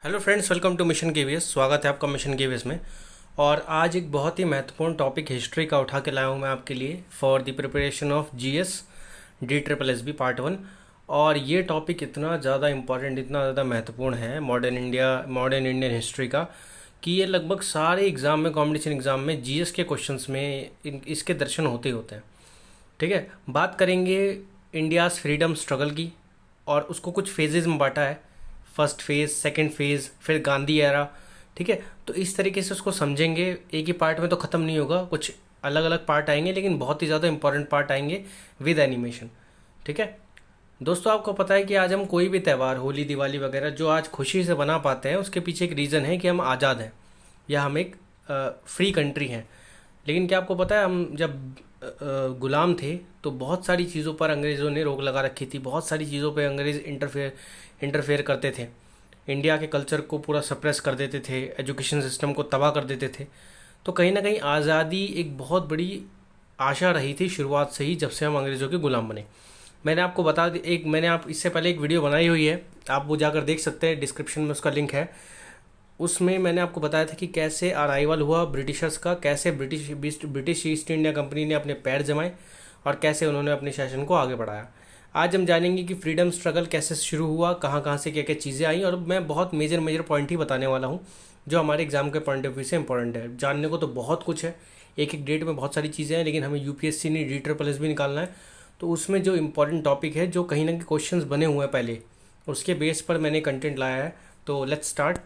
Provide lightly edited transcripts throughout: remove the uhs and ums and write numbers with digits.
Hello friends, welcome to mission KVS. स्वागत है आपका मिशन केवीएस में। और आज एक बहुत ही महत्वपूर्ण टॉपिक हिस्ट्री का उठा के लाया हूँ मैं आपके लिए for the preparation of GS DSSB part 1। और ये टॉपिक इतना ज़्यादा इम्पॉर्टेंट, इतना ज़्यादा महत्वपूर्ण है मॉडर्न इंडियन हिस्ट्री का कि ये लगभग सारे एग्ज़ाम में, कॉम्पिटिशन एग्ज़ाम में जीएस के क्वेश्चंस में इसके दर्शन होते ही होते हैं। ठीक है, बात करेंगे इंडियाज़ फ्रीडम स्ट्रगल की और उसको कुछ फेजेज़ में बांटा है। फर्स्ट फेज़, सेकंड फेज़, फिर गांधी एरा। ठीक है, तो इस तरीके से उसको समझेंगे। एक ही पार्ट में तो ख़त्म नहीं होगा, कुछ अलग अलग पार्ट आएंगे, लेकिन बहुत ही ज़्यादा इंपॉर्टेंट पार्ट आएंगे विद एनिमेशन। ठीक है दोस्तों, आपको पता है कि आज हम कोई भी त्यौहार, होली, दिवाली वगैरह जो आज खुशी से बना पाते हैं, उसके पीछे एक रीज़न है कि हम आज़ाद हैं या हम एक फ्री कंट्री हैं। लेकिन क्या आपको पता है, हम जब गुलाम थे तो बहुत सारी चीज़ों पर अंग्रेज़ों ने रोक लगा रखी थी। बहुत सारी चीज़ों पर अंग्रेज़ इंटरफेयर करते थे, इंडिया के कल्चर को पूरा सप्रेस कर देते थे, एजुकेशन सिस्टम को तबाह कर देते थे। तो कहीं ना कहीं आज़ादी एक बहुत बड़ी आशा रही थी शुरुआत से ही, जब से हम अंग्रेज़ों के गुलाम बने। मैंने आप इससे पहले एक वीडियो बनाई हुई है, आप वो जाकर देख सकते हैं, डिस्क्रिप्शन में उसका लिंक है। उसमें मैंने आपको बताया था कि कैसे अराइवल हुआ ब्रिटिशर्स का, कैसे ब्रिटिश ईस्ट इंडिया कंपनी ने अपने पैर जमाए और कैसे उन्होंने अपने शासन को आगे बढ़ाया। आज हम जानेंगे कि फ्रीडम स्ट्रगल कैसे शुरू हुआ, कहाँ कहाँ से क्या क्या चीज़ें आई, और मैं बहुत मेजर पॉइंट ही बताने वाला हूँ जो हमारे एग्जाम के पॉइंट ऑफ व्यू से इंपॉर्टेंट है। जानने को तो बहुत कुछ है, एक एक डेट में बहुत सारी चीज़ें हैं, लेकिन हमें यूपीएससी नहीं DSSB भी निकालना है। तो उसमें जो इंपॉर्टेंट टॉपिक है, जो कहीं ना कहीं क्वेश्चंस बने हुए हैं पहले, उसके बेस पर मैंने कंटेंट लाया है। तो लेट्स स्टार्ट।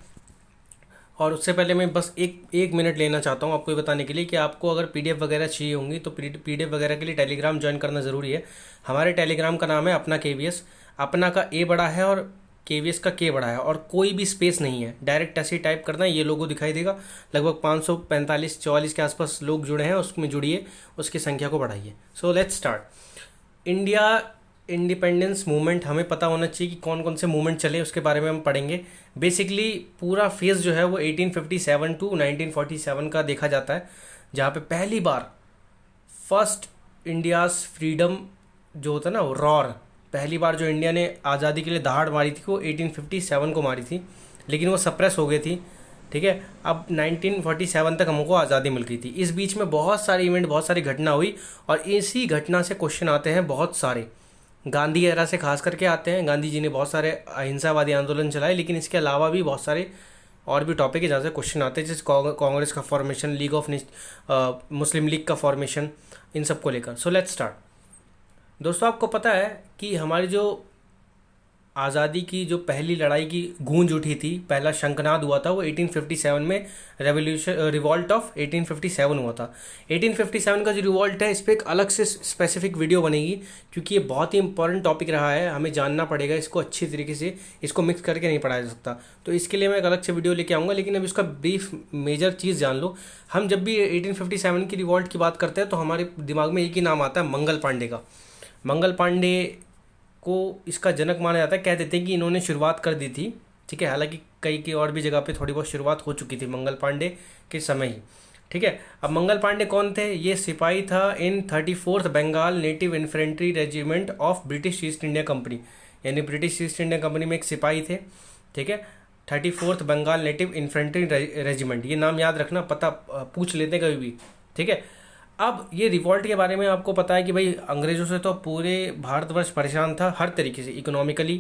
और उससे पहले मैं बस एक मिनट लेना चाहता हूँ आपको ये बताने के लिए कि आपको अगर पीडीएफ वगैरह चाहिए होंगी तो पीडीएफ वगैरह के लिए टेलीग्राम ज्वाइन करना ज़रूरी है। हमारे टेलीग्राम का नाम है अपना केवीएस। अपना का ए बड़ा है और केवीएस का के बड़ा है, और कोई भी स्पेस नहीं है, डायरेक्ट ऐसे ही टाइप करना है, ये लोगो दिखाई देगा। लगभग 545-44 के आसपास लोग जुड़े हैं, उसमें जुड़िए, उसकी संख्या को बढ़ाइए। So let's start. India independence movement, हमें पता होना चाहिए कि कौन कौन से मूवमेंट चले, उसके बारे में हम पढ़ेंगे। बेसिकली पूरा फेज़ जो है वो 1857 टू 1947 का देखा जाता है, जहाँ पे पहली बार फर्स्ट इंडियाज़ फ्रीडम जो होता है ना, रॉर, पहली बार जो इंडिया ने आज़ादी के लिए दहाड़ मारी थी वो 1857 को मारी थी, लेकिन वो सप्रेस हो गई थी। ठीक है, अब 1947 तक हमको आज़ादी मिल गई थी। इस बीच में बहुत सारे इवेंट, बहुत सारी घटना हुई, और इसी घटना से क्वेश्चन आते हैं बहुत सारे। गांधी एरा से खास करके आते हैं। गांधी जी ने बहुत सारे अहिंसावादी आंदोलन चलाए, लेकिन इसके अलावा भी बहुत सारे और भी टॉपिक है जहाँ से क्वेश्चन आते हैं, जैसे कांग्रेस का फॉर्मेशन, मुस्लिम लीग का फॉर्मेशन, इन सब को लेकर। So let's start. दोस्तों, आपको पता है कि हमारी जो आज़ादी की जो पहली लड़ाई की गूंज उठी थी, पहला शंखनाद हुआ था, वो 1857 में रिवॉल्ट ऑफ 1857 हुआ था। 1857 का जो रिवॉल्ट है, इस पर एक अलग से स्पेसिफिक वीडियो बनेगी, क्योंकि ये बहुत ही इंपॉर्टेंट टॉपिक रहा है, हमें जानना पड़ेगा इसको अच्छी तरीके से। इसको मिक्स करके नहीं पढ़ाया जा सकता, तो इसके लिए मैं एक अलग से वीडियो लेके आऊँगा। लेकिन अब इसका ब्रीफ मेजर चीज़ जान लो। हम जब भी 1857 की रिवॉल्ट की बात करते हैं तो हमारे दिमाग में एक ही नाम आता है, मंगल पांडे का। मंगल पांडे को इसका जनक माना जाता है। कह देते हैं कि इन्होंने शुरुआत कर दी थी। ठीक है, हालांकि कई की और भी जगह पे थोड़ी बहुत शुरुआत हो चुकी थी मंगल पांडे के समय ही। ठीक है, अब मंगल पांडे कौन थे? ये सिपाही था in 34th Bengal native infantry regiment of British East India company, यानी ब्रिटिश ईस्ट इंडिया कंपनी में एक सिपाही थे। ठीक है, 34th Bengal native infantry regiment, ये नाम याद रखना, पता पूछ लेते कभी भी। ठीक है, अब ये रिवॉल्ट के बारे में आपको पता है कि भाई अंग्रेज़ों से तो पूरे भारतवर्ष परेशान था, हर तरीके से, इकोनॉमिकली,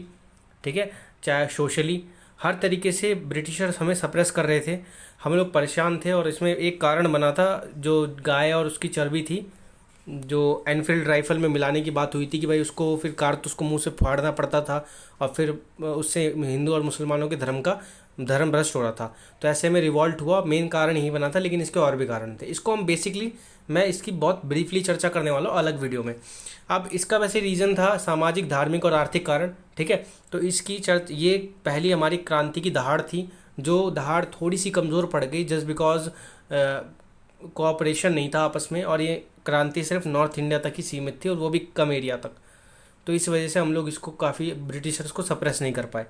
ठीक है, चाहे सोशली, हर तरीके से ब्रिटिशर्स हमें सप्रेस कर रहे थे, हम लोग परेशान थे। और इसमें एक कारण बना था, जो गाय और उसकी चर्बी थी, जो एनफील्ड राइफल में मिलाने की बात हुई थी कि भाई उसको फिर कारतूस को मुंह से फाड़ना पड़ता था, और फिर उससे हिंदू और मुसलमानों के धर्म भ्रष्ट हो रहा था। तो ऐसे में रिवॉल्ट हुआ, मेन कारण यही बना था, लेकिन इसके और भी कारण थे। इसको हम बेसिकली, मैं इसकी बहुत ब्रीफली चर्चा करने वाला हूँ अलग वीडियो में। अब इसका वैसे रीज़न था सामाजिक, धार्मिक और आर्थिक कारण। ठीक है, तो इसकी ये पहली हमारी क्रांति की दहाड़ थी, जो दहाड़ थोड़ी सी कमज़ोर पड़ गई जस्ट बिकॉज कोऑपरेशन नहीं था आपस में, और ये क्रांति सिर्फ नॉर्थ इंडिया तक ही सीमित थी, और वो भी कम एरिया तक। तो इस वजह से हम लोग इसको काफ़ी, ब्रिटिशर्स को सप्रेस नहीं कर पाए।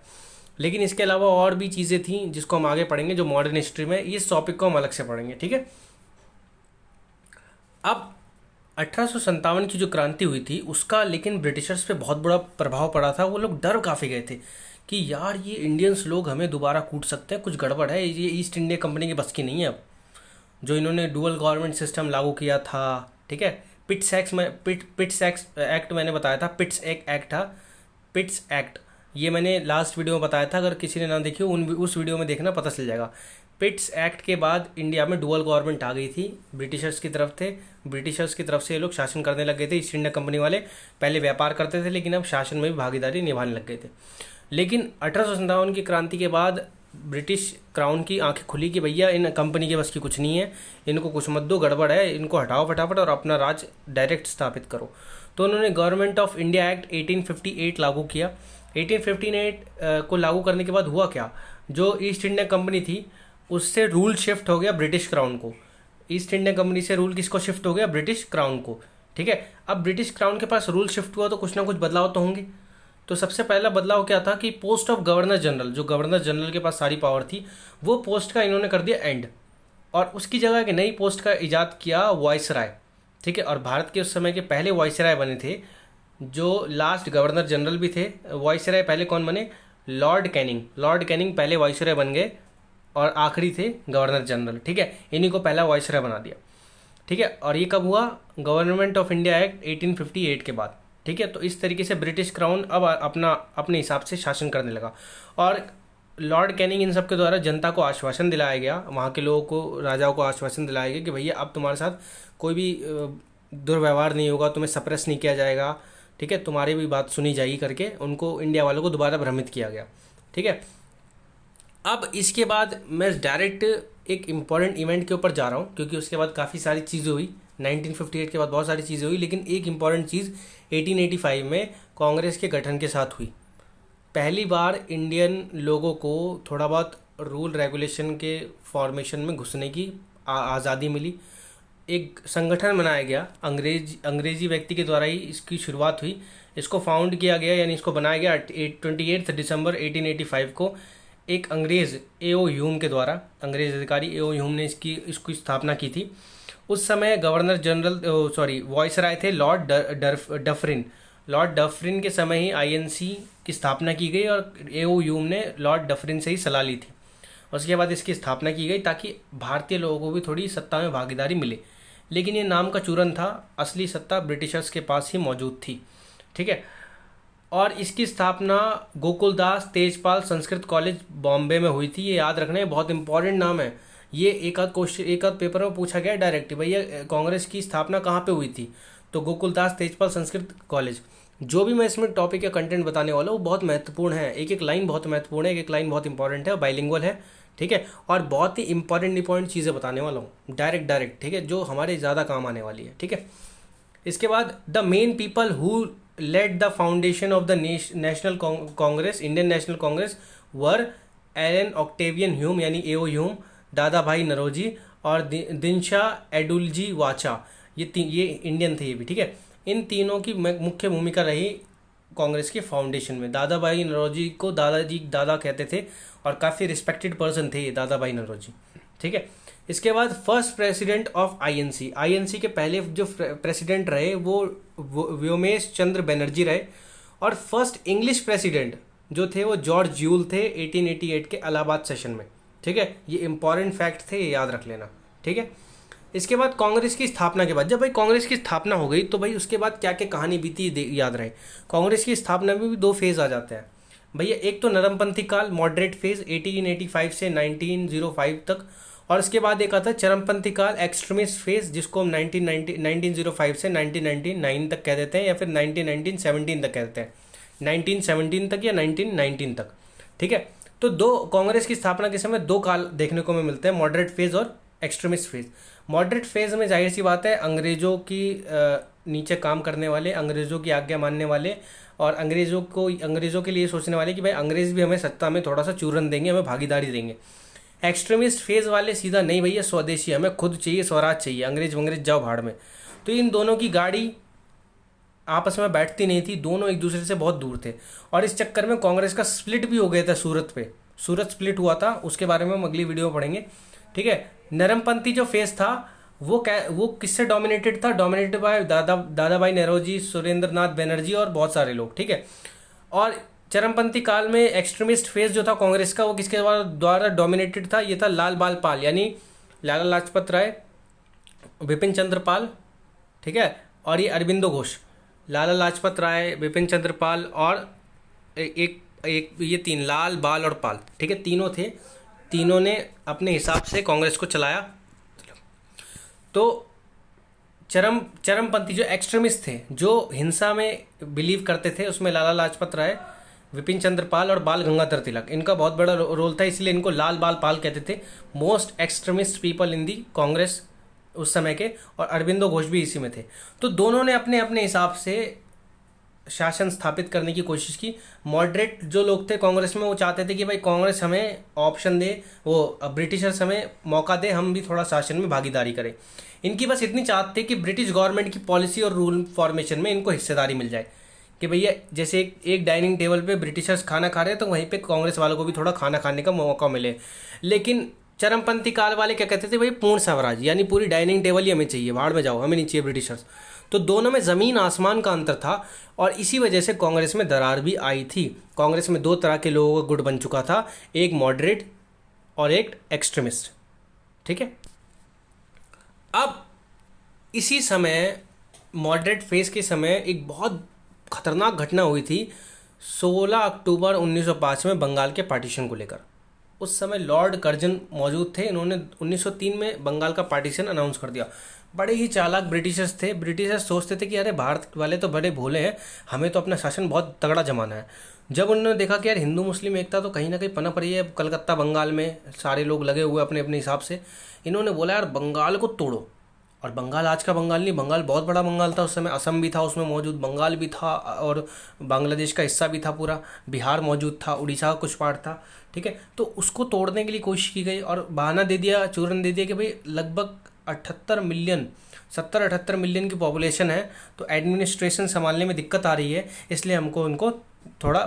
लेकिन इसके अलावा और भी चीज़ें थी जिसको हम आगे पढ़ेंगे, जो मॉडर्न हिस्ट्री में, इस टॉपिक को हम अलग से पढ़ेंगे। ठीक है, अब 1857 की जो क्रांति हुई थी उसका लेकिन ब्रिटिशर्स पे बहुत बड़ा प्रभाव पड़ा था। वो लोग डर काफ़ी गए थे कि यार ये इंडियंस लोग हमें दोबारा कूट सकते हैं, कुछ गड़बड़ है, ये ईस्ट इंडिया कंपनी की बस की नहीं है अब। जो इन्होंने डुअल गवर्नमेंट सिस्टम लागू किया था, ठीक है, पिट्स एक्ट मैंने बताया था, पिट्स एक एक्ट था, पिट्स एक्ट, ये मैंने लास्ट वीडियो में बताया था, अगर किसी ने ना देखी हो उस वीडियो में देखना, पता चल जाएगा। पिट्स एक्ट के बाद इंडिया में डुअल गवर्नमेंट आ गई थी, ब्रिटिशर्स की तरफ थे, ब्रिटिशर्स की तरफ से ये लोग शासन करने लग गए थे। ईस्ट इंडिया कंपनी वाले पहले व्यापार करते थे, लेकिन अब शासन में भी भागीदारी निभाने लग गए थे। लेकिन 1857 की क्रांति के बाद ब्रिटिश क्राउन की आंखें खुली कि भैया इन कंपनी के बस की कुछ नहीं है, इनको कुछ मत दो, गड़बड़ है, इनको हटाओ फटाफट और अपना राज डायरेक्ट स्थापित करो। तो उन्होंने गवर्नमेंट ऑफ इंडिया एक्ट 1858 लागू किया। 1858 को लागू करने के बाद हुआ क्या, जो ईस्ट इंडिया कंपनी थी उससे रूल शिफ्ट हो गया ब्रिटिश क्राउन को। ईस्ट इंडिया कंपनी से रूल किसको शिफ्ट हो गया, ब्रिटिश क्राउन को, ठीक है। अब ब्रिटिश क्राउन के पास रूल शिफ्ट हुआ तो कुछ ना कुछ बदलाव तो होंगे। तो सबसे पहला बदलाव क्या था कि पोस्ट ऑफ गवर्नर जनरल, जो गवर्नर जनरल के पास सारी पावर थी, वो पोस्ट का इन्होंने कर दिया एंड, और उसकी जगह एक नई पोस्ट का इजाद किया, वाइसराय, ठीक है। और भारत के उस समय के पहले वाइसराय बने थे, जो लास्ट गवर्नर जनरल भी थे। वाइसराय पहले कौन बने, लॉर्ड कैनिंग। लॉर्ड कैनिंग पहले वाइसराय बन गए और आखिरी थे गवर्नर जनरल, ठीक है। इन्हीं को पहला वाइसराय बना दिया, ठीक है। और ये कब हुआ, गवर्नमेंट ऑफ इंडिया एक्ट 1858 के बाद, ठीक है। तो इस तरीके से ब्रिटिश क्राउन अब अपने हिसाब से शासन करने लगा। और लॉर्ड कैनिंग इन सब के द्वारा जनता को आश्वासन दिलाया गया, वहाँ के लोगों को, राजाओं को आश्वासन दिलाया गया कि भैया अब तुम्हारे साथ कोई भी दुर्व्यवहार नहीं होगा, तुम्हें सप्रेस नहीं किया जाएगा, ठीक है, तुम्हारी भी बात सुनी जाएगी करके उनको, इंडिया वालों को दोबारा भ्रमित किया गया, ठीक है। अब इसके बाद मैं डायरेक्ट एक इम्पॉर्टेंट इवेंट के ऊपर जा रहा हूँ, क्योंकि उसके बाद काफ़ी सारी चीज़ें हुई। 1958 के बाद बहुत सारी चीज़ें हुई, लेकिन एक इम्पॉर्टेंट चीज़ 1885 में कांग्रेस के गठन के साथ हुई। पहली बार इंडियन लोगों को थोड़ा बहुत रूल रेगुलेशन के फॉर्मेशन में घुसने की आज़ादी मिली। एक संगठन बनाया गया, अंग्रेजी व्यक्ति के द्वारा ही इसकी शुरुआत हुई। इसको फाउंड किया गया, यानी इसको बनाया गया 28 दिसंबर 1885 को एक अंग्रेज़ एओ ह्यूम के द्वारा। अंग्रेज अधिकारी एओ ह्यूम ने इसकी स्थापना की थी। उस समय गवर्नर जनरल वाइसराय थे लॉर्ड डफरिन। लॉर्ड डफरिन के समय ही आईएनसी की स्थापना की गई और एओ ह्यूम ने लॉर्ड डफरिन से ही सलाह ली थी। उसके बाद इसकी स्थापना की गई ताकि भारतीय लोगों को भी थोड़ी सत्ता में भागीदारी मिले। लेकिन ये नाम का चूरन था, असली सत्ता ब्रिटिशर्स के पास ही मौजूद थी, ठीक है। और इसकी स्थापना गोकुलदास तेजपाल संस्कृत कॉलेज बॉम्बे में हुई थी। ये याद रखना है, बहुत इंपॉर्टेंट नाम है ये। एक आध पेपर में पूछा गया डायरेक्ट, भैया कांग्रेस की स्थापना कहाँ पे हुई थी, तो गोकुलदास तेजपाल संस्कृत कॉलेज। जो भी मैं इसमें टॉपिक या कंटेंट बताने वाला हूँ वो बहुत महत्वपूर्ण है, एक एक लाइन बहुत महत्वपूर्ण है, एक एक लाइन बहुत इंपॉर्टेंट है, बाइलिंगुअल है, ठीक है। और बहुत ही इंपॉर्टेंट चीज़ें बताने वाला हूँ डायरेक्ट, ठीक है, जो हमारे ज़्यादा काम आने वाली है, ठीक है। इसके बाद the main people who led the foundation of the National Congress, Indian National Congress, were Allan Octavian Hume यानी एओ ह्यूम, दादा भाई नरोजी और दिनशा एडुलजी वाचा। ये इंडियन थे ये भी, ठीक है। इन तीनों की मुख्य भूमिका रही कांग्रेस के फाउंडेशन में। दादा भाई नरोजी को दादा कहते थे और काफ़ी रिस्पेक्टेड पर्सन थे ये दादा भाई नरोजी, ठीक है। इसके बाद फर्स्ट प्रेसिडेंट ऑफ आईएनसी के पहले जो प्रेसिडेंट रहे वो व्योमेश चंद्र बनर्जी रहे। और फर्स्ट इंग्लिश प्रेसिडेंट जो थे वो जॉर्ज ज्यूल थे 1888 के इलाहाबाद सेशन में, ठीक है। ये इंपॉर्टेंट फैक्ट थे, ये याद रख लेना, ठीक है। इसके बाद कांग्रेस की स्थापना के बाद, जब भाई कांग्रेस की स्थापना हो गई तो भाई उसके बाद क्या क्या कहानी बीती याद रहे। कांग्रेस की स्थापना में भी दो फेज़ आ जाते हैं भैया। एक तो नरमपंथी काल, मॉडरेट फेज 1885 से 1905 तक, और इसके बाद एक आता है चरमपंथी काल, एक्सट्रीमिस्ट फेज, जिसको हम 1905 से 1999 तक कह देते हैं, या फिर 1917 तक कहते हैं, 1917 तक या 1919 तक, ठीक है। तो दो कांग्रेस की स्थापना के समय दो काल देखने को मिलते हैं, मॉडरेट फेज और एक्सट्रीमिस्ट फेज। मॉडरेट फेज में जाहिर सी बात है अंग्रेजों की नीचे काम करने वाले, अंग्रेजों की आज्ञा मानने वाले और अंग्रेजों के लिए सोचने वाले कि भाई अंग्रेज भी हमें सत्ता में थोड़ा सा चूरन देंगे, हमें भागीदारी देंगे। एक्सट्रीमिस्ट फेज वाले सीधा नहीं भैया स्वदेशी, हमें खुद चाहिए, स्वराज चाहिए, अंग्रेज जाओ भाड़ में। तो इन दोनों की गाड़ी आपस में बैठती नहीं थी, दोनों एक दूसरे से बहुत दूर थे। और इस चक्कर में कांग्रेस का स्प्लिट भी हो गया था सूरत स्प्लिट हुआ था, उसके बारे में हम अगली वीडियो में पढ़ेंगे, ठीक है। नरमपंथी जो फेज था वो किससे डोमिनेटेड था, बाय दादा भाई नौरोजी, सुरेंद्र नाथ बनर्जी और बहुत सारे लोग, ठीक है। और चरमपंथी काल में एक्सट्रीमिस्ट फेज जो था कांग्रेस का वो किसके द्वारा डोमिनेटेड था? ये था लाल बाल पाल, यानी लाला लाजपत राय, विपिन चंद्र पाल, ठीक है, और ये अरबिंदो घोष। लाला लाजपत राय, विपिन चंद्र पाल और एक एक ये तीन, लाल बाल और पाल, ठीक है, तीनों थे। तीनों ने अपने हिसाब से कांग्रेस को चलाया। तो चरमपंथी जो एक्सट्रीमिस्ट थे, जो हिंसा में बिलीव करते थे, उसमें लाला लाजपत राय, विपिन चंद्र पाल और बाल गंगाधर तिलक, इनका बहुत बड़ा रोल था, इसलिए इनको लाल बाल पाल कहते थे। मोस्ट एक्सट्रीमिस्ट पीपल इन दी कांग्रेस उस समय के, और अरबिंदो घोष भी इसी में थे। तो दोनों ने अपने अपने हिसाब से शासन स्थापित करने की कोशिश की। मॉडरेट जो लोग थे कांग्रेस में, वो चाहते थे कि भाई कांग्रेस हमें ऑप्शन दे, वो ब्रिटिशर्स हमें मौका दे, हम भी थोड़ा शासन में भागीदारी करें। इनकी बस इतनी चाहत थी कि ब्रिटिश गवर्नमेंट की पॉलिसी और रूल फॉर्मेशन में इनको हिस्सेदारी मिल जाए, कि भैया जैसे एक डाइनिंग टेबल पे ब्रिटिशर्स खाना खा रहे हैं तो वहीं पे कांग्रेस वालों को भी थोड़ा खाना खाने का मौका मिले। लेकिन चरमपंथी काल वाले क्या कहते थे, भाई पूर्ण स्वराज, यानी पूरी डाइनिंग टेबल ही हमें चाहिए, भाड़ में जाओ, हमें नहीं चाहिए ब्रिटिशर्स। तो दोनों में ज़मीन आसमान का अंतर था, और इसी वजह से कांग्रेस में दरार भी आई थी। कांग्रेस में दो तरह के लोगों का गुट बन चुका था, एक मॉडरेट और एक एक्सट्रीमिस्ट, ठीक है। अब इसी समय मॉडरेट फेज के समय एक बहुत खतरनाक घटना हुई थी 16 अक्टूबर 1905 में बंगाल के पार्टीशन को लेकर। उस समय लॉर्ड कर्जन मौजूद थे, इन्होंने 1903 में बंगाल का पार्टीशन अनाउंस कर दिया। बड़े ही चालाक ब्रिटिशर्स थे। ब्रिटिशर्स सोचते थे कि अरे भारत वाले तो बड़े भोले हैं, हमें तो अपना शासन बहुत तगड़ा जमाना है। जब उन्होंने देखा कि यार हिंदू मुस्लिम एकता तो कहीं ना कहीं पनप रही है कलकत्ता बंगाल में, सारे लोग लगे हुए अपने अपने हिसाब से, इन्होंने बोला यार बंगाल को तोड़ो। और बंगाल आज का बंगाल नहीं, बंगाल बहुत बड़ा बंगाल था उस समय, असम भी था उसमें मौजूद, बंगाल भी था और बांग्लादेश का हिस्सा भी था पूरा, बिहार मौजूद था, उड़ीसा का कुछ पार्ट था, ठीक है। तो उसको तोड़ने के लिए कोशिश की गई और बहाना दे दिया, चूरन दे दिया कि भाई लगभग 78 मिलियन 70-78 मिलियन की पॉपुलेशन है, तो एडमिनिस्ट्रेशन संभालने में दिक्कत आ रही है, इसलिए हमको उनको थोड़ा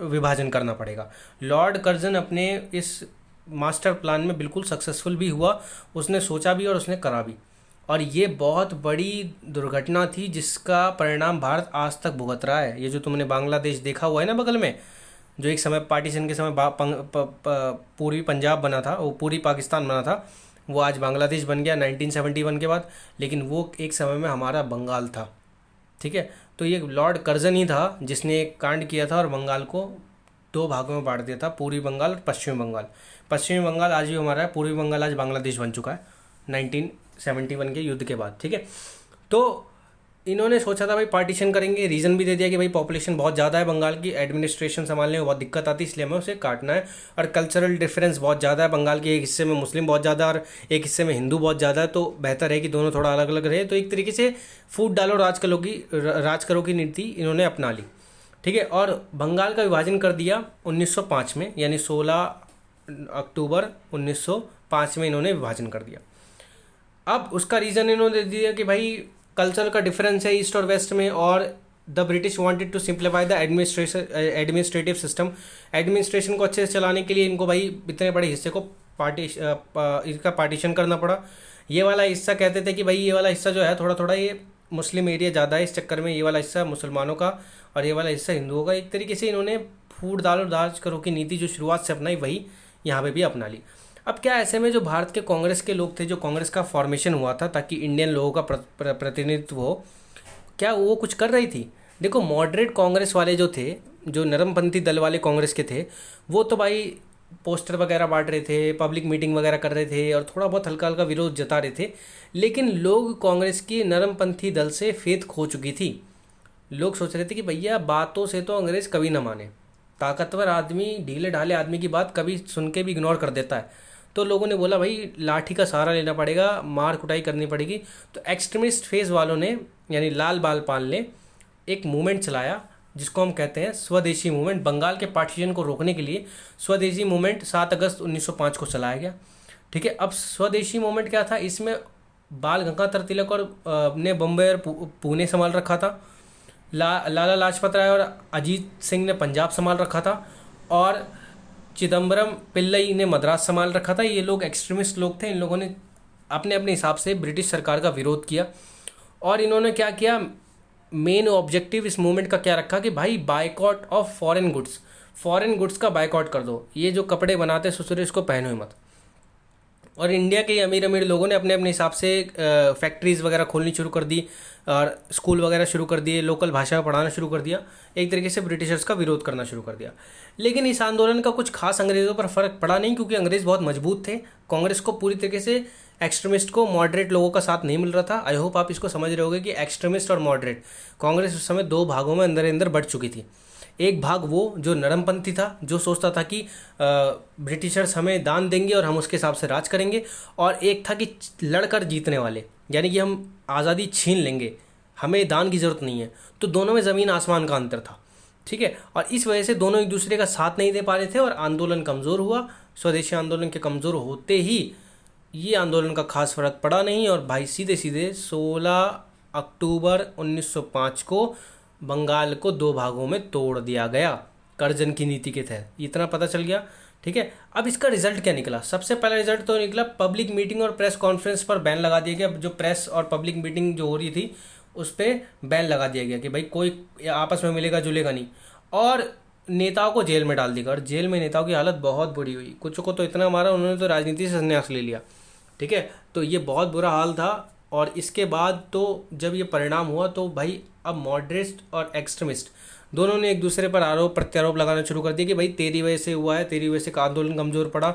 विभाजन करना पड़ेगा। लॉर्ड कर्जन अपने इस मास्टर प्लान में बिल्कुल सक्सेसफुल भी हुआ, उसने सोचा भी और उसने करा भी, और ये बहुत बड़ी दुर्घटना थी जिसका परिणाम भारत आज तक भुगत रहा है। ये जो तुमने बांग्लादेश देखा हुआ है ना बगल में, जो एक समय पार्टीशन के समय पूर्वी पंजाब बना था, वो पूरी पाकिस्तान बना था, वो आज बांग्लादेश बन गया 1971 के बाद, लेकिन वो एक समय में हमारा बंगाल था, ठीक है। तो ये लॉर्ड कर्जन ही था जिसने एक कांड किया था और बंगाल को दो भागों में बांट दिया था, पूर्वी बंगाल और पश्चिमी बंगाल। पश्चिमी बंगाल आज भी हमारा है, पूर्वी बंगाल आज बांग्लादेश बन चुका है 1971 के युद्ध के बाद, ठीक है। तो इन्होंने सोचा था भाई पार्टीशन करेंगे, रीज़न भी दे दिया कि भाई पॉपुलेशन बहुत ज़्यादा है बंगाल की, एडमिनिस्ट्रेशन संभालने में बहुत दिक्कत आती है, इसलिए हमें उसे काटना है, और कल्चरल डिफरेंस बहुत ज़्यादा है बंगाल के, एक हिस्से में मुस्लिम बहुत ज़्यादा और एक हिस्से में हिंदू बहुत ज़्यादा है, तो बेहतर है कि दोनों थोड़ा अलग अलग रहे। तो एक तरीके से फूट डालो राज करो की नीति इन्होंने अपना ली, ठीक है। और बंगाल का विभाजन कर दिया 1905 में, यानी 16 अक्टूबर 1905 में इन्होंने विभाजन कर दिया। अब उसका रीज़न इन्होंने दे दिया कि भाई कल्चर का डिफरेंस है ईस्ट और वेस्ट में, और the British wanted to simplify the administrative system. Administration को अच्छे से चलाने के लिए इनको भाई इतने बड़े हिस्से को इसका पार्टीशन करना पड़ा। ये वाला हिस्सा कहते थे कि भाई ये वाला हिस्सा जो है थोड़ा थोड़ा ये मुस्लिम एरिया ज़्यादा है, इस चक्कर में ये वाला हिस्सा मुसलमानों का और ये वाला हिस्सा हिंदुओं का। एक तरीके से इन्होंने फूट डालो राज करो की नीति जो शुरुआत से अपनाई वही यहाँ पे भी अपना ली। अब क्या ऐसे में जो भारत के कांग्रेस के लोग थे, जो कांग्रेस का फॉर्मेशन हुआ था ताकि इंडियन लोगों का प्रतिनिधित्व हो, क्या वो कुछ कर रही थी? देखो मॉडरेट कांग्रेस वाले जो थे, जो नरमपंथी दल वाले कांग्रेस के थे, वो तो भाई पोस्टर वगैरह बांट रहे थे, पब्लिक मीटिंग वगैरह कर रहे थे और थोड़ा बहुत हल्का हल्का विरोध जता रहे थे, लेकिन लोग कांग्रेस की नरमपंथी दल से फेथ खो चुकी थी। लोग सोच रहे थे कि भैया बातों से तो अंग्रेज कभी ना माने, ताकतवर आदमी ढीले ढाले आदमी की बात कभी सुन के भी इग्नोर कर देता है। तो लोगों ने बोला भाई लाठी का सहारा लेना पड़ेगा, मार कुटाई करनी पड़ेगी। तो एक्सट्रीमिस्ट फेज वालों ने, यानी लाल बाल पाल ने एक मूवमेंट चलाया जिसको हम कहते हैं स्वदेशी मूवमेंट। बंगाल के पार्टीशन को रोकने के लिए स्वदेशी मूवमेंट 7 अगस्त 1905 को चलाया गया, ठीक है। अब स्वदेशी मूवमेंट क्या था? इसमें बाल गंगाधर तिलक और ने बम्बई और पुणे संभाल रखा था, लाला लाजपत राय और अजीत सिंह ने पंजाब संभाल रखा था, और चिदम्बरम पिल्लई ने मद्रास संभाल रखा था। ये लोग एक्सट्रीमिस्ट लोग थे। इन लोगों ने अपने अपने हिसाब से ब्रिटिश सरकार का विरोध किया, और इन्होंने क्या किया, मेन ऑब्जेक्टिव इस मूवमेंट का क्या रखा कि भाई boycott of foreign goods, foreign goods का बायकॉट कर दो, ये जो कपड़े बनाते ससुरे इसको पहनो ही मत। और इंडिया के अमीर अमीर लोगों ने अपने अपने हिसाब से फैक्ट्रीज़ वगैरह खोलनी शुरू कर दी और स्कूल वगैरह शुरू कर दिए, लोकल भाषा पढ़ाना शुरू कर दिया, एक तरीके से ब्रिटिशर्स का विरोध करना शुरू कर दिया। लेकिन इस आंदोलन का कुछ खास अंग्रेज़ों पर फ़र्क पड़ा नहीं, क्योंकि अंग्रेज़ बहुत मजबूत थे। कांग्रेस को पूरी तरीके से एक्सट्रीमिस्ट को मॉडरेट लोगों का साथ नहीं मिल रहा था। आई होप आप इसको समझ रहे होगे कि एक्सट्रीमिस्ट और मॉडरेट कांग्रेस उस समय दो भागों में अंदर अंदर बढ़ चुकी थी। एक भाग वो जो नरमपंथी था, जो सोचता था कि ब्रिटिशर्स हमें दान देंगे और हम उसके हिसाब से राज करेंगे, और एक था कि लड़कर जीतने वाले, यानी कि हम आज़ादी छीन लेंगे, हमें दान की ज़रूरत नहीं है। तो दोनों में ज़मीन आसमान का अंतर था, ठीक है। और इस वजह से दोनों एक दूसरे का साथ नहीं दे पा रहे थे और आंदोलन कमज़ोर हुआ। स्वदेशी आंदोलन के कमज़ोर होते ही ये आंदोलन का खास फर्क पड़ा नहीं, और भाई सीधे सीधे 16 अक्टूबर 1905 को बंगाल को दो भागों में तोड़ दिया गया कर्जन की नीति के तहत। इतना पता चल गया, ठीक है। अब इसका रिजल्ट क्या निकला? सबसे पहला रिजल्ट तो निकला, पब्लिक मीटिंग और प्रेस कॉन्फ्रेंस पर बैन लगा दिया गया। जो प्रेस और पब्लिक मीटिंग जो हो रही थी उस पर बैन लगा दिया गया कि भाई कोई आपस में मिलेगा जुलेगा नहीं। और नेताओं को जेल में डाल दिया, और जेल में नेताओं की हालत बहुत बुरी हुई। कुछ को तो इतना मारा उन्होंने तो राजनीति से संन्यास ले लिया, ठीक है। तो ये बहुत बुरा हाल था। और इसके बाद तो जब ये परिणाम हुआ तो भाई अब मॉडरेट और एक्सट्रीमिस्ट दोनों ने एक दूसरे पर आरोप प्रत्यारोप लगाना शुरू कर दिया कि भाई तेरी वजह से हुआ है, तेरी वजह से आंदोलन कमज़ोर पड़ा,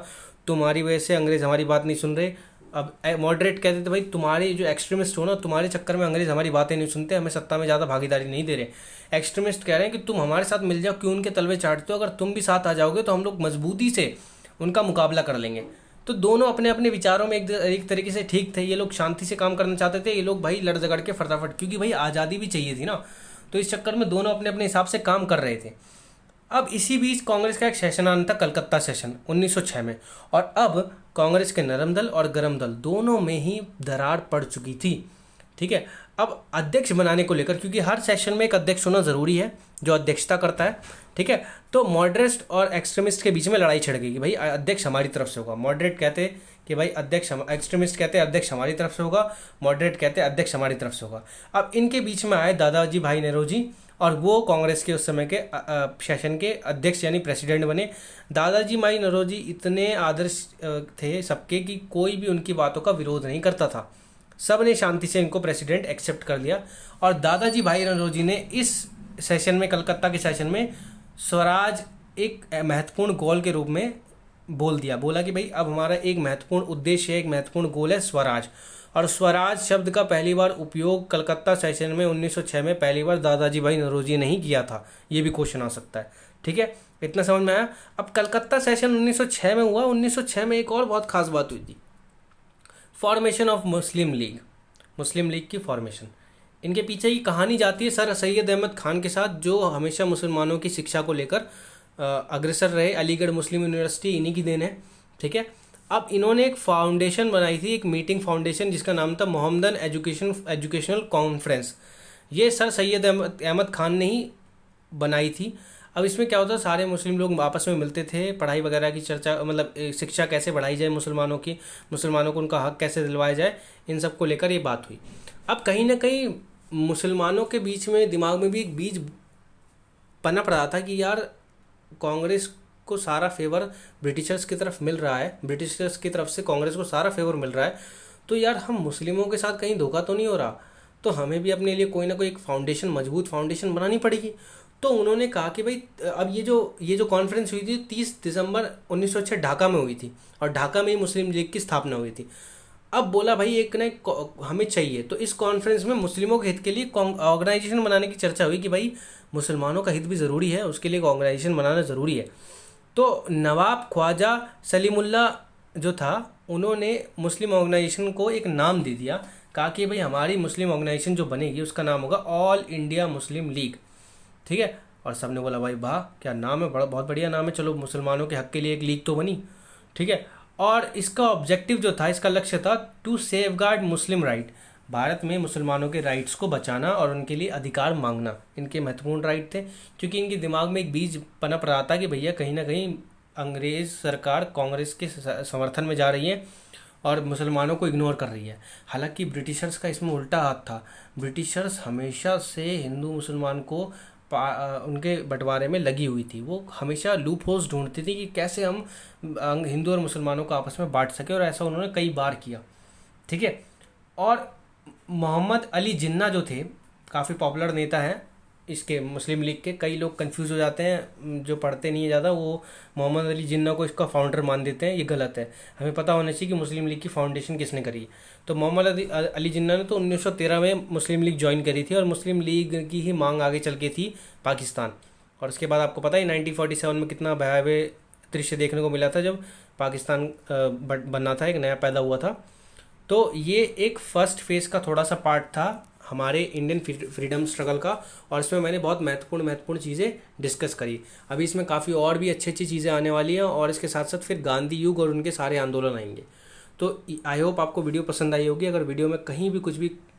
तुम्हारी वजह से अंग्रेज़ हमारी बात नहीं सुन रहे। अब मॉडरेट कहते थे भाई तुम्हारे जो एक्सट्रीमिस्ट हो ना, तुम्हारे चक्कर में अंग्रेज़ हमारी बातें नहीं सुनते, हमें सत्ता में ज़्यादा भागीदारी नहीं दे रहे। एक्सट्रीमिस्ट कह रहे हैं कि तुम हमारे साथ मिल जाओ, क्यों उनके तलवे चाटते हो, अगर तुम भी साथ आ जाओगे तो हम लोग मजबूती से उनका मुकाबला कर लेंगे। तो दोनों अपने अपने विचारों में एक तरीके से ठीक थे। ये लोग शांति से काम करना चाहते थे, ये लोग भाई लड़ झगड़ के फटाफट, क्योंकि भाई आज़ादी भी चाहिए थी ना, तो इस चक्कर में दोनों अपने अपने हिसाब से काम कर रहे थे। अब इसी बीच कांग्रेस का एक सेशन आना था, कलकत्ता सेशन 1906 में, और अब कांग्रेस के नरम दल और गरम दल दोनों में ही दरार पड़ चुकी थी, ठीक है। अब अध्यक्ष बनाने को लेकर, क्योंकि हर सेशन में एक अध्यक्ष होना ज़रूरी है जो अध्यक्षता करता है, ठीक है। तो मॉडरेट और एक्सट्रीमिस्ट के बीच में लड़ाई छिड़ गई कि भाई अध्यक्ष हमारी तरफ से होगा। मॉडरेट कहते कि भाई अध्यक्ष, एक्सट्रीमिस्ट कहते हैं अध्यक्ष हमारी तरफ से होगा, मॉडरेट कहते हैं अध्यक्ष हमारी तरफ से होगा। अब इनके बीच में आए दादाजी भाई नेहरूजी, और वो कांग्रेस के उस समय के सेशन के अध्यक्ष यानी प्रेसिडेंट बने। दादाजी भाई नेहरूजी इतने आदर्श थे सबके कि कोई भी उनकी बातों का विरोध नहीं करता था, सब ने शांति से इनको प्रेसिडेंट एक्सेप्ट कर लिया। और दादाजी भाई नेहरूजी ने इस सेशन में, कलकत्ता के सेशन में, स्वराज एक महत्वपूर्ण गोल के रूप में बोला कि भाई अब हमारा एक महत्वपूर्ण उद्देश्य है, एक महत्वपूर्ण गोल है स्वराज। और स्वराज शब्द का पहली बार उपयोग कलकत्ता सेशन में 1906 में पहली बार दादाजी भाई नेहरूजी ने ही किया था। ये भी क्वेश्चन आ सकता है, ठीक है। इतना समझ में आया। अब कलकत्ता सेशन 1906 में हुआ। 1906 में एक और बहुत खास बात हुई थी, formation of Muslim league, Muslim league की फॉर्मेशन। इनके पीछे की कहानी जाती है सर सैयद अहमद खान के साथ, जो हमेशा मुसलमानों की शिक्षा को लेकर अग्रसर रहे। अलीगढ़ मुस्लिम यूनिवर्सिटी इन्हीं की देन है, ठीक है। अब इन्होंने एक फाउंडेशन बनाई थी, एक मीटिंग फाउंडेशन, जिसका नाम था मोहम्मदन एजुकेशनल कॉन्फ्रेंस। ये सर सैयद अहमद खान ने ही बनाई थी। अब इसमें क्या होता है, सारे मुस्लिम लोग आपस में मिलते थे, पढ़ाई वगैरह की चर्चा, मतलब शिक्षा कैसे बढ़ाई जाए मुसलमानों की, मुसलमानों को उनका हक कैसे दिलवाया जाए, इन सब को लेकर ये बात हुई। अब कहीं ना कहीं मुसलमानों के बीच में, दिमाग में भी एक बीज पनप रहा था कि यार कांग्रेस को सारा फेवर ब्रिटिशर्स की तरफ मिल रहा है, ब्रिटिशर्स की तरफ से कांग्रेस को सारा फेवर मिल रहा है, तो यार हम मुस्लिमों के साथ कहीं धोखा तो नहीं हो रहा, तो हमें भी अपने लिए कोई ना कोई एक फाउंडेशन, मजबूत फाउंडेशन बनानी पड़ेगी। तो उन्होंने कहा कि भाई अब ये जो कॉन्फ्रेंस हुई थी 30 दिसंबर 1906 ढाका में हुई थी, और ढाका में ही मुस्लिम लीग की स्थापना हुई थी। अब बोला भाई एक ना हमें चाहिए, तो इस कॉन्फ्रेंस में मुस्लिमों के हित के लिए ऑर्गेनाइजेशन बनाने की चर्चा हुई कि भाई मुसलमानों का हित भी ज़रूरी है, उसके लिए एक ऑर्गेनाइजेशन बनाना ज़रूरी है। तो नवाब ख्वाजा सलीमुल्ला जो था, उन्होंने मुस्लिम ऑर्गेनाइजेशन को एक नाम दे दिया, कहा कि भाई हमारी मुस्लिम ऑर्गेनाइजेशन जो बनेगी उसका नाम होगा ऑल इंडिया मुस्लिम लीग, ठीक है। और सबने बोला भाई वाह क्या नाम है, बहुत बढ़िया नाम है, चलो मुसलमानों के हक के लिए एक लीग तो बनी, ठीक है। और इसका ऑब्जेक्टिव जो था, इसका लक्ष्य था to safeguard Muslim right, Bharat में मुसलमानों के राइट्स को बचाना और उनके लिए अधिकार मांगना, इनके महत्वपूर्ण राइट थे। क्योंकि इनके दिमाग में एक बीज पनप रहा था कि भैया कहीं ना कहीं अंग्रेज़ सरकार कांग्रेस के समर्थन में जा रही है और मुसलमानों को इग्नोर कर रही है। हालांकि ब्रिटिशर्स का इसमें उल्टा हाथ था, ब्रिटिशर्स हमेशा से हिंदू मुसलमान को उनके बंटवारे में लगी हुई थी। वो हमेशा लूप होल्स ढूंढती थी कि कैसे हम हिंदू और मुसलमानों को आपस में बांट सके, और ऐसा उन्होंने कई बार किया। ठीक है। और मोहम्मद अली जिन्ना जो थे, काफ़ी पॉपुलर नेता हैं इसके मुस्लिम लीग के। कई लोग कंफ्यूज हो जाते हैं जो पढ़ते नहीं है ज़्यादा, वो मोहम्मद अली जिन्ना को इसका फाउंडर मान देते हैं। ये गलत है। हमें पता होना चाहिए कि मुस्लिम लीग की फाउंडेशन किसने करी। तो मोहम्मद अली जिन्ना ने तो 1913 में मुस्लिम लीग ज्वाइन करी थी, और मुस्लिम लीग की ही मांग आगे चल के थी पाकिस्तान। और उसके बाद आपको पता है 1947 में कितना भयावह दृश्य देखने को मिला था जब पाकिस्तान बनना था, एक नया पैदा हुआ था। तो ये एक फर्स्ट फेज का थोड़ा सा पार्ट था हमारे इंडियन फ्रीडम स्ट्रगल का, और इसमें मैंने बहुत महत्वपूर्ण चीज़ें डिस्कस करी। अभी इसमें काफ़ी और भी अच्छी चीज़ें आने वाली हैं, और इसके साथ साथ फिर गांधी युग और उनके सारे आंदोलन आएंगे। तो आई होप आपको वीडियो पसंद आई होगी। अगर वीडियो में कहीं भी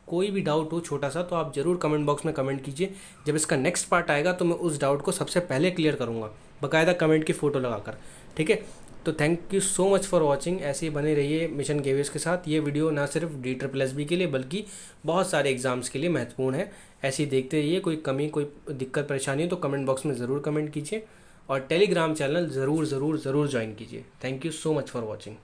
कोई भी डाउट हो छोटा सा, तो आप ज़रूर कमेंट बॉक्स में कमेंट कीजिए। जब इसका नेक्स्ट पार्ट आएगा तो मैं उस डाउट को सबसे पहले क्लियर करूँगा, बाकायदा कमेंट की फ़ोटो लगाकर। ठीक है। तो thank you so much for watching. ऐसे ही बने रहिए मिशन केवीएस के साथ। ये वीडियो ना सिर्फ DSSB के लिए बल्कि बहुत सारे एग्जाम्स के लिए महत्वपूर्ण है। ऐसे ही देखते रहिए। कोई कमी, कोई दिक्कत, परेशानी हो तो कमेंट बॉक्स में ज़रूर कमेंट कीजिए, और टेलीग्राम चैनल ज़रूर ज्वाइन कीजिए। Thank you so much for watching.